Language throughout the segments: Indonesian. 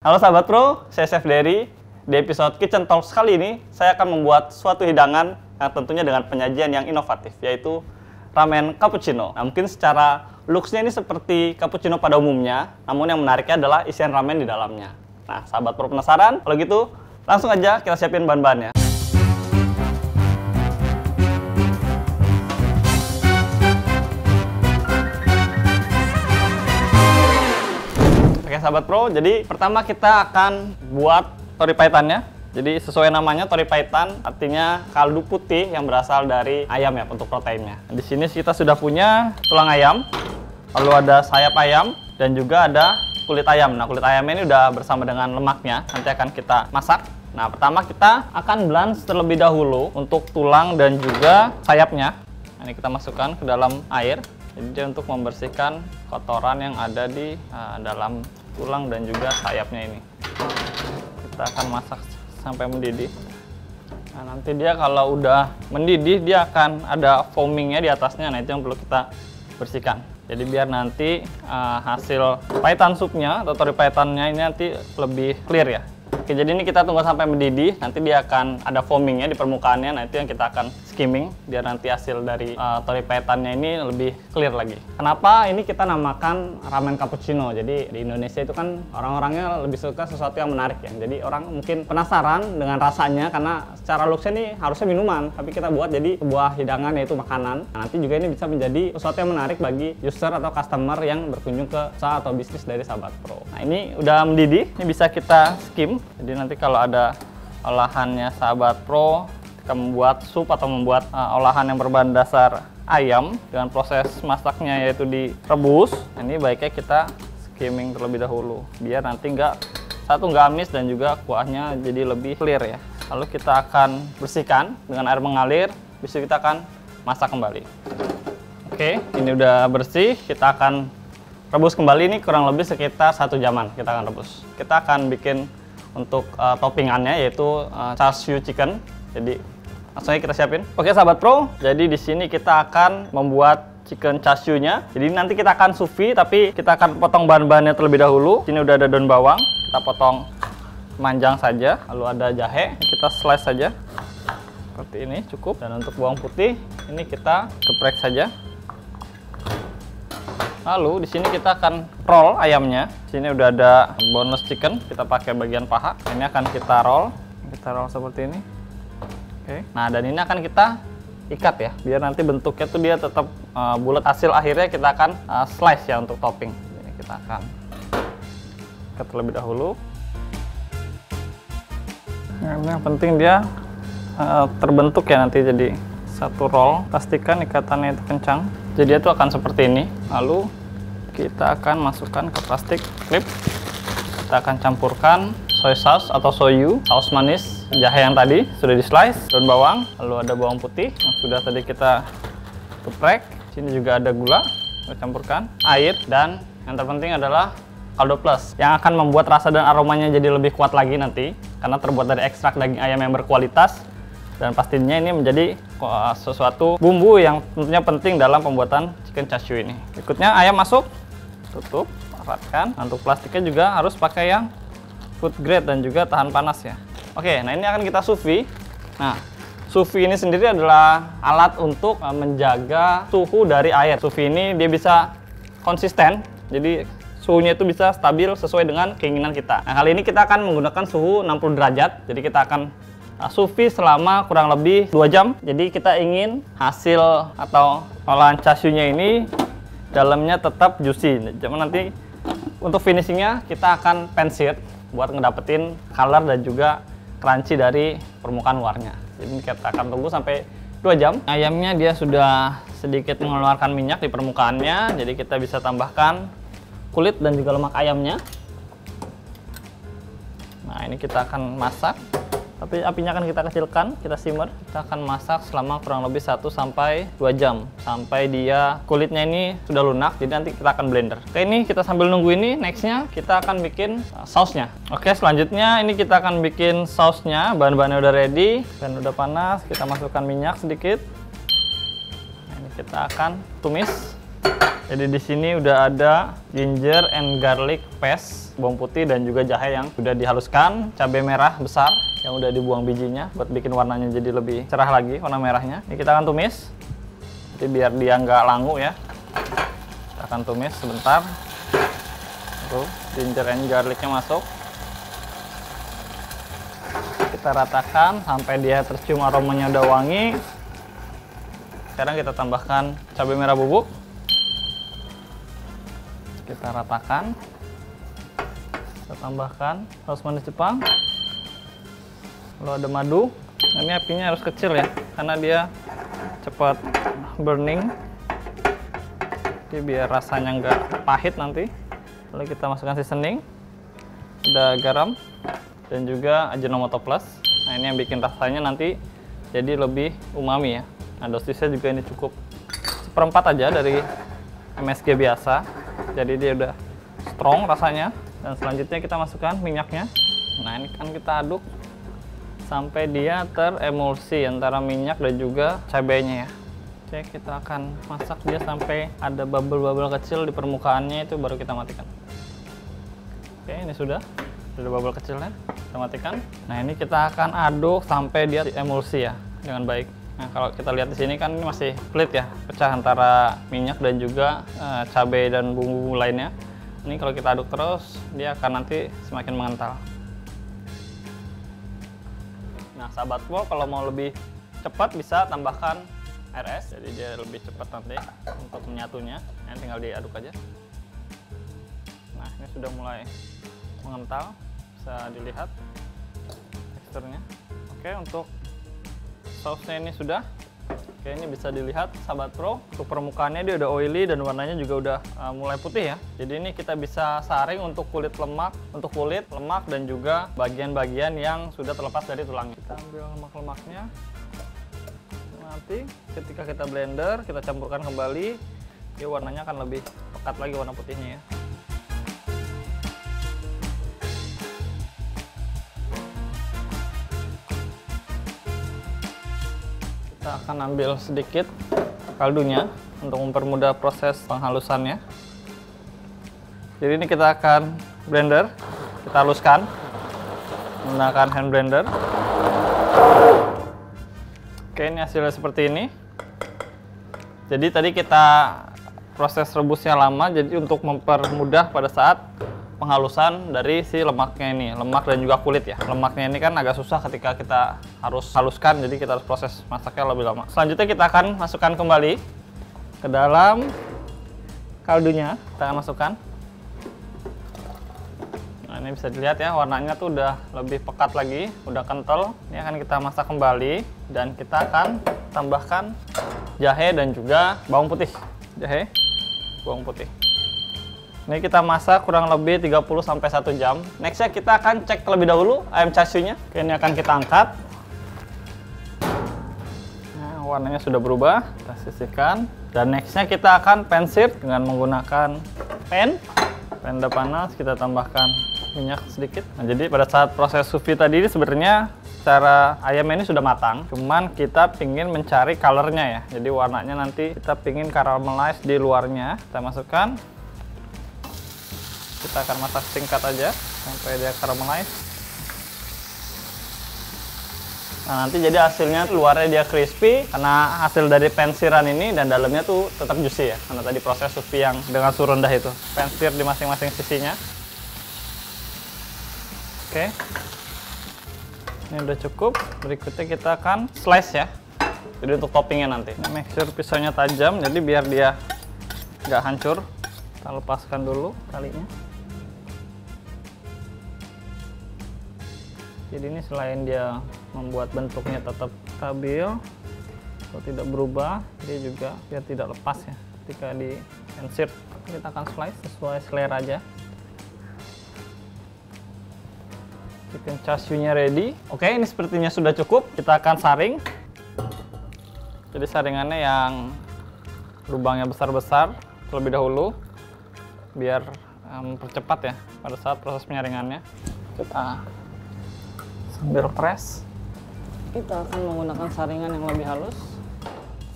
Halo sahabat pro, saya Chef Dery. Di episode Kitchen Talks kali ini, saya akan membuat suatu hidangan yang tentunya dengan penyajian yang inovatif, yaitu ramen cappuccino. Nah, mungkin secara looks-nya ini seperti cappuccino pada umumnya, namun yang menariknya adalah isian ramen di dalamnya. Nah, sahabat pro penasaran? Kalau gitu, langsung aja kita siapin bahan-bahannya. Oke sahabat pro, jadi pertama kita akan buat tori paitannya. Jadi sesuai namanya tori paitan, artinya kaldu putih yang berasal dari ayam ya untuk proteinnya. Di sini kita sudah punya tulang ayam, lalu ada sayap ayam dan juga ada kulit ayam. Nah kulit ayamnya ini udah bersama dengan lemaknya, nanti akan kita masak. Nah pertama kita akan blanch terlebih dahulu untuk tulang dan juga sayapnya. Nah, ini kita masukkan ke dalam air. Jadi untuk membersihkan kotoran yang ada di dalam tulang dan juga sayapnya ini. Kita akan masak sampai mendidih. Nah, nanti dia kalau udah mendidih dia akan ada foamingnya di atasnya. Nah itu yang perlu kita bersihkan. Jadi biar nanti hasil paitan supnya atau tori paitannya ini nanti lebih clear ya. Oke, jadi ini kita tunggu sampai mendidih, nanti dia akan ada foamingnya di permukaannya, nah itu yang kita akan skimming, biar nanti hasil dari tori paitannya ini lebih clear lagi. Kenapa ini kita namakan ramen cappuccino? Jadi di Indonesia itu kan orang-orangnya lebih suka sesuatu yang menarik ya, jadi orang mungkin penasaran dengan rasanya, karena secara looks-nya ini harusnya minuman, tapi kita buat jadi sebuah hidangan yaitu makanan. Nah, nanti juga ini bisa menjadi sesuatu yang menarik bagi user atau customer yang berkunjung ke usaha atau bisnis dari sahabat pro. Nah ini udah mendidih, ini bisa kita skim. Jadi nanti kalau ada olahannya sahabat pro, kita membuat sup atau membuat olahan yang berbahan dasar ayam dengan proses masaknya yaitu direbus. Nah, ini baiknya kita skimming terlebih dahulu biar nanti nggak amis dan juga kuahnya jadi lebih clear ya. Lalu kita akan bersihkan dengan air mengalir, habis itu kita akan masak kembali. Oke, ini udah bersih, kita akan rebus kembali. Ini kurang lebih sekitar 1 jaman kita akan rebus. Kita akan bikin untuk toppingannya yaitu chashu chicken. Jadi langsung aja kita siapin. Oke sahabat pro, jadi di sini kita akan membuat chicken chashu-nya. Jadi nanti kita akan sous vide, tapi kita akan potong bahan-bahannya terlebih dahulu. Sini udah ada daun bawang, kita potong manjang saja. Lalu ada jahe, kita slice saja seperti ini cukup. Dan untuk bawang putih ini kita geprek saja. Lalu di sini kita akan roll ayamnya. Di sini udah ada boneless chicken, kita pakai bagian paha. Ini akan kita roll seperti ini. Oke. Nah dan ini akan kita ikat ya, biar nanti bentuknya tuh dia tetap bulat. Hasil akhirnya kita akan slice ya untuk topping. Ini kita akan ikat terlebih dahulu. Nah, yang penting dia terbentuk ya nanti jadi satu roll. Pastikan ikatannya itu kencang. Jadi itu akan seperti ini. Lalu kita akan masukkan ke plastik clip. Kita akan campurkan soy sauce atau soyu, saus manis, jahe yang tadi sudah di slice, daun bawang, lalu ada bawang putih yang sudah tadi kita geprek. Sini juga ada gula, kita campurkan, air, dan yang terpenting adalah kaldu plus yang akan membuat rasa dan aromanya jadi lebih kuat lagi nanti karena terbuat dari ekstrak daging ayam yang berkualitas. Dan pastinya ini menjadi sesuatu bumbu yang tentunya penting dalam pembuatan chicken chashu ini. Berikutnya ayam masuk, tutup, rapatkan. Untuk plastiknya juga harus pakai yang food grade dan juga tahan panas ya. Oke, nah ini akan kita sous vide. Nah, sous vide ini sendiri adalah alat untuk menjaga suhu dari air. Sous vide ini dia bisa konsisten, jadi suhunya itu bisa stabil sesuai dengan keinginan kita. Nah, kali ini kita akan menggunakan suhu 60 derajat, jadi kita akan sous vide selama kurang lebih 2 jam. Jadi kita ingin hasil atau olahan chashu-nya ini dalamnya tetap juicy. Jadi nanti untuk finishingnya kita akan pan sear buat ngedapetin color dan juga crunchy dari permukaan luarnya. Jadi kita akan tunggu sampai 2 jam. Ayamnya dia sudah sedikit mengeluarkan minyak di permukaannya. Jadi kita bisa tambahkan kulit dan juga lemak ayamnya. Nah ini kita akan masak. Tapi apinya akan kita kecilkan, kita simmer. Kita akan masak selama kurang lebih 1-2 jam sampai dia kulitnya ini sudah lunak. Jadi nanti kita akan blender. Oke, ini kita sambil nunggu ini, nextnya kita akan bikin sausnya. Oke, selanjutnya ini kita akan bikin sausnya. Bahan-bahannya udah ready dan udah panas. Kita masukkan minyak sedikit. Nah, ini kita akan tumis Jadi di sini udah ada ginger and garlic paste, bawang putih dan juga jahe yang sudah dihaluskan, cabai merah besar yang udah dibuang bijinya buat bikin warnanya jadi lebih cerah lagi warna merahnya. Ini kita akan tumis. Jadi biar dia nggak langu ya. Kita akan tumis sebentar. Tuh, ginger and garlicnya masuk. Kita ratakan sampai dia tercium aromanya udah wangi. Sekarang kita tambahkan cabai merah bubuk. Kita ratakan. Kita tambahkan saus manis Jepang. Lalu ada madu. Nah, ini apinya harus kecil ya, karena dia cepat burning. Jadi biar rasanya nggak pahit nanti. Lalu kita masukkan seasoning. Ada garam dan juga Ajinomoto Plus. Nah, ini yang bikin rasanya nanti jadi lebih umami ya. Nah, dosisnya juga ini cukup 1/4 aja dari MSG biasa. Jadi dia udah strong rasanya. Dan selanjutnya kita masukkan minyaknya. Nah, ini kan kita aduk sampai dia teremulsi antara minyak dan juga cabainya ya. Oke, kita akan masak dia sampai ada bubble-bubble kecil di permukaannya, itu baru kita matikan. Oke, ini sudah ada bubble kecilnya, kita matikan. Nah, ini kita akan aduk sampai dia emulsi ya dengan baik. Nah, kalau kita lihat di sini kan ini masih split ya, pecah antara minyak dan juga cabai dan bumbu lainnya. Ini kalau kita aduk terus, dia akan nanti semakin mengental. Nah, sahabat pro, kalau mau lebih cepat bisa tambahkan air es, jadi dia lebih cepat nanti untuk menyatunya. Nah, tinggal diaduk aja. Nah, ini sudah mulai mengental, bisa dilihat teksturnya. Oke, untuk sausnya ini sudah. Oke, ini bisa dilihat sahabat pro, untuk permukaannya dia udah oily dan warnanya juga udah mulai putih ya. Jadi ini kita bisa saring untuk kulit lemak, dan juga bagian-bagian yang sudah terlepas dari tulangnya. Kita ambil lemak-lemaknya. Nanti ketika kita blender, kita campurkan kembali, dia warnanya akan lebih pekat lagi warna putihnya ya. Kita akan ambil sedikit kaldunya untuk mempermudah proses penghalusannya. Jadi ini kita akan blender, kita haluskan menggunakan hand blender. Oke, ini hasilnya seperti ini. Jadi tadi kita proses rebusnya lama, jadi untuk mempermudah pada saat penghalusan dari si lemaknya ini, lemak dan juga kulit ya. Lemaknya ini kan agak susah ketika kita harus haluskan, jadi kita harus proses masaknya lebih lama. Selanjutnya kita akan masukkan kembali ke dalam kaldunya, kita akan masukkan. Nah, ini bisa dilihat ya, warnanya tuh udah lebih pekat lagi, udah kental. Ini akan kita masak kembali dan kita akan tambahkan jahe dan juga bawang putih. Jahe, bawang putih. Ini kita masak kurang lebih 30-1 jam. Nextnya kita akan cek terlebih dahulu ayam chashu-nya. Oke, ini akan kita angkat. Nah, warnanya sudah berubah. Kita sisihkan. Dan nextnya kita akan pan sear dengan menggunakan pan. Pan udah panas, kita tambahkan minyak sedikit. Nah, jadi pada saat proses sous vide tadi ini sebenarnya secara ayamnya ini sudah matang. Cuman kita pingin mencari colornya ya. Jadi warnanya nanti kita pingin caramelize di luarnya. Kita masukkan. Kita akan masak singkat aja sampai dia caramelize. Nah, nanti jadi hasilnya luarnya dia crispy karena hasil dari pan sear-an ini, dan dalamnya tuh tetap juicy ya karena tadi proses sous vide yang dengan suhu rendah itu. Pan sear di masing-masing sisinya. Oke. Ini udah cukup. Berikutnya kita akan slice ya. Jadi untuk toppingnya nanti. Nah, make sure pisaunya tajam jadi biar dia nggak hancur. Kita lepaskan dulu talinya. Jadi ini selain dia membuat bentuknya tetap stabil atau tidak berubah, dia juga biar tidak lepas ya ketika di pan sear. Kita akan slice sesuai selera aja. Chicken chashu-nya ready. Oke, ini sepertinya sudah cukup. Kita akan saring. Jadi saringannya yang lubangnya besar-besar terlebih dahulu biar mempercepat ya pada saat proses penyaringannya. Kita sambil press, kita akan menggunakan saringan yang lebih halus.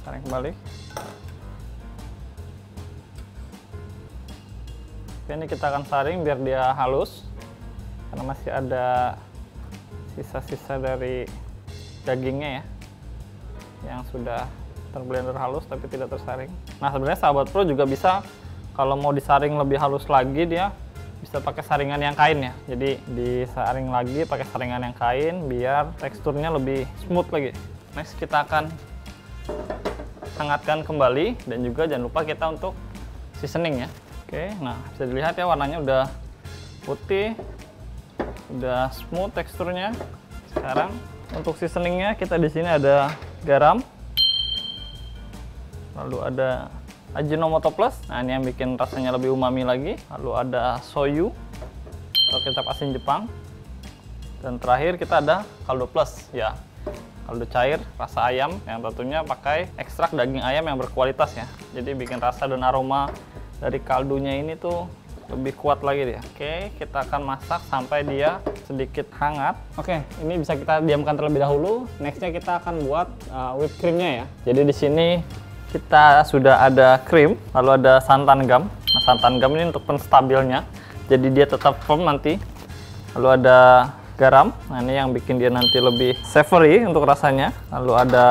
Saring kembali. Oke, ini kita akan saring biar dia halus, karena masih ada sisa-sisa dari dagingnya ya, yang sudah terblender halus tapi tidak tersaring. Nah, sebenarnya sahabat pro juga bisa, kalau mau disaring lebih halus lagi, dia bisa pakai saringan yang kain ya. Jadi disaring lagi pakai saringan yang kain biar teksturnya lebih smooth lagi. Next, kita akan hangatkan kembali, dan juga jangan lupa kita untuk seasoning ya. Oke, nah bisa dilihat ya, warnanya udah putih, udah smooth teksturnya. Sekarang untuk seasoningnya, kita di sini ada garam, lalu ada Ajinomoto Plus. Nah, ini yang bikin rasanya lebih umami lagi. Lalu ada soyu atau kecap asin Jepang, dan terakhir kita ada kaldu plus ya, kaldu cair rasa ayam yang tentunya pakai ekstrak daging ayam yang berkualitas ya. Jadi bikin rasa dan aroma dari kaldunya ini tuh lebih kuat lagi dia. Oke, kita akan masak sampai dia sedikit hangat. Oke, ini bisa kita diamkan terlebih dahulu. Nextnya kita akan buat whipped creamnya ya. Jadi di sini kita sudah ada krim, lalu ada santan gam. Nah, santan gam ini untuk penstabilnya, jadi dia tetap firm nanti. Lalu ada garam, nah ini yang bikin dia nanti lebih savory untuk rasanya. Lalu ada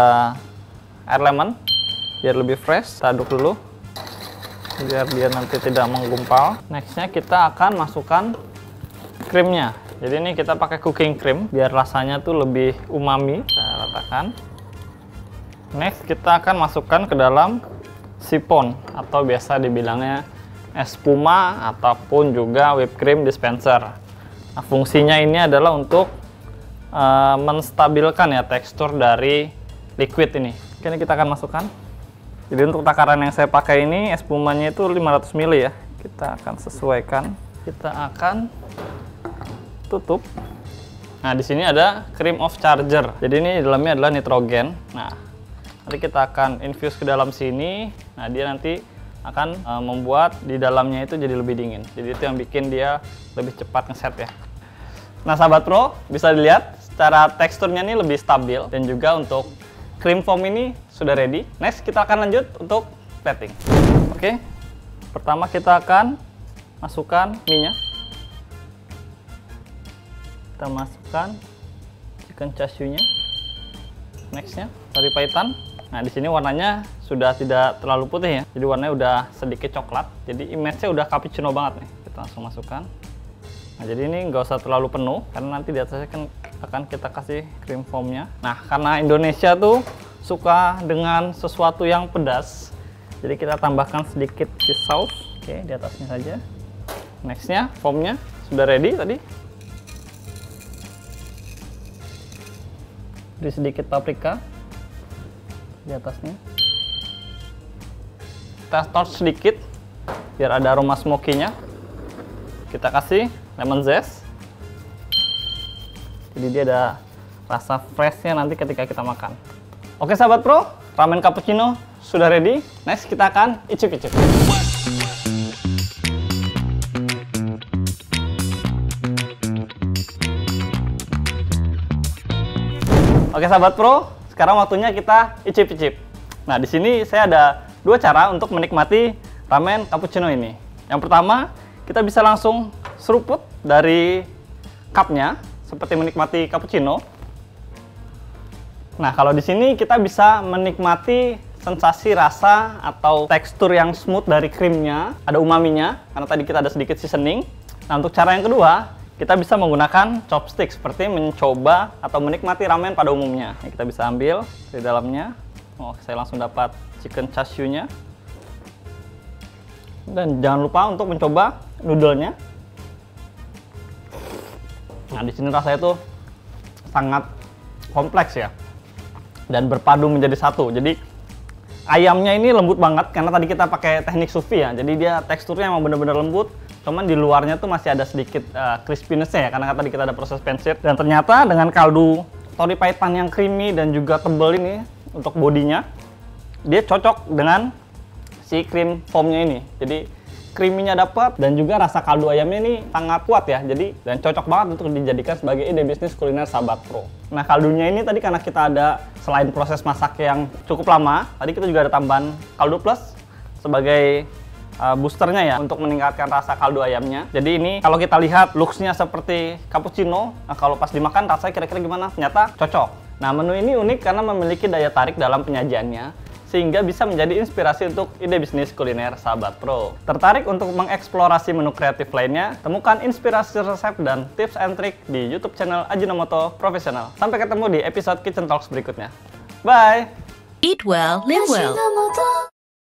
air lemon, biar lebih fresh. Kita aduk dulu, biar dia nanti tidak menggumpal. Nextnya kita akan masukkan krimnya. Jadi ini kita pakai cooking cream, biar rasanya tuh lebih umami. Kita ratakan. Next, kita akan masukkan ke dalam sipon, atau biasa dibilangnya espuma, ataupun juga whipped cream dispenser. Nah, fungsinya ini adalah untuk menstabilkan ya tekstur dari liquid ini. Oke, ini kita akan masukkan. Jadi untuk takaran yang saya pakai ini, espumanya itu 500 ml ya. Kita akan sesuaikan. Kita akan tutup. Nah, di sini ada cream of charger. Jadi ini di dalamnya adalah nitrogen. Nah, nanti kita akan infuse ke dalam sini. Nah, dia nanti akan membuat di dalamnya itu jadi lebih dingin. Jadi itu yang bikin dia lebih cepat ngeset ya. Nah, sahabat pro, bisa dilihat secara teksturnya ini lebih stabil, dan juga untuk cream foam ini sudah ready. Next, kita akan lanjut untuk plating. Oke, pertama kita akan masukkan mie-nya. Kita masukkan chicken chashu-nya. Nextnya, tori paitan. Nah, di sini warnanya sudah tidak terlalu putih ya, jadi warnanya udah sedikit coklat. Jadi image-nya udah cappuccino banget nih. Kita langsung masukkan. Nah, jadi ini nggak usah terlalu penuh, karena nanti di atasnya kan akan kita kasih cream foam-nya. Nah, karena Indonesia tuh suka dengan sesuatu yang pedas, jadi kita tambahkan sedikit cheese sauce. Oke, di atasnya saja. Nextnya, foam-nya sudah ready tadi. Beri sedikit paprika di atasnya. Kita torch sedikit biar ada aroma smoky-nya. Kita kasih lemon zest, jadi dia ada rasa freshnya nanti ketika kita makan. Oke sahabat pro, ramen cappuccino sudah ready. Next, kita akan icip-icip. Oke sahabat pro, sekarang waktunya kita icip-icip. Nah, di sini saya ada dua cara untuk menikmati ramen cappuccino ini. Yang pertama, kita bisa langsung seruput dari cupnya seperti menikmati cappuccino. Nah, kalau di sini kita bisa menikmati sensasi rasa atau tekstur yang smooth dari krimnya, ada umaminya karena tadi kita ada sedikit seasoning. Nah, untuk cara yang kedua, kita bisa menggunakan chopstick seperti mencoba atau menikmati ramen pada umumnya. Ini kita bisa ambil di dalamnya. Oh, saya langsung dapat chicken chashu-nya. Dan jangan lupa untuk mencoba noodle-nya. Nah, di sini rasanya tuh sangat kompleks ya, dan berpadu menjadi satu. Jadi ayamnya ini lembut banget karena tadi kita pakai teknik sous vide ya. Jadi dia teksturnya emang bener-bener lembut. Cuman di luarnya tuh masih ada sedikit crispiness-nya ya, karena tadi kita ada proses pan-seared. Dan ternyata dengan kaldu tori paitan yang creamy dan juga tebal ini untuk bodinya, dia cocok dengan si cream foam-nya ini. Jadi creamy-nya dapat, dan juga rasa kaldu ayamnya ini sangat kuat ya. Jadi dan cocok banget untuk dijadikan sebagai ide bisnis kuliner sahabat pro. Nah, kaldunya ini tadi karena kita ada selain proses masak yang cukup lama, tadi kita juga ada tambahan kaldu plus sebagai boosternya ya untuk meningkatkan rasa kaldu ayamnya. Jadi ini kalau kita lihat looks-nya seperti cappuccino, nah kalau pas dimakan rasanya kira-kira gimana? Ternyata cocok. Nah, menu ini unik karena memiliki daya tarik dalam penyajiannya, sehingga bisa menjadi inspirasi untuk ide bisnis kuliner Sahabat Pro. Tertarik untuk mengeksplorasi menu kreatif lainnya? Temukan inspirasi resep dan tips and trik di YouTube channel Ajinomoto Profesional. Sampai ketemu di episode Kitchen Talks berikutnya. Bye! Eat well, live well.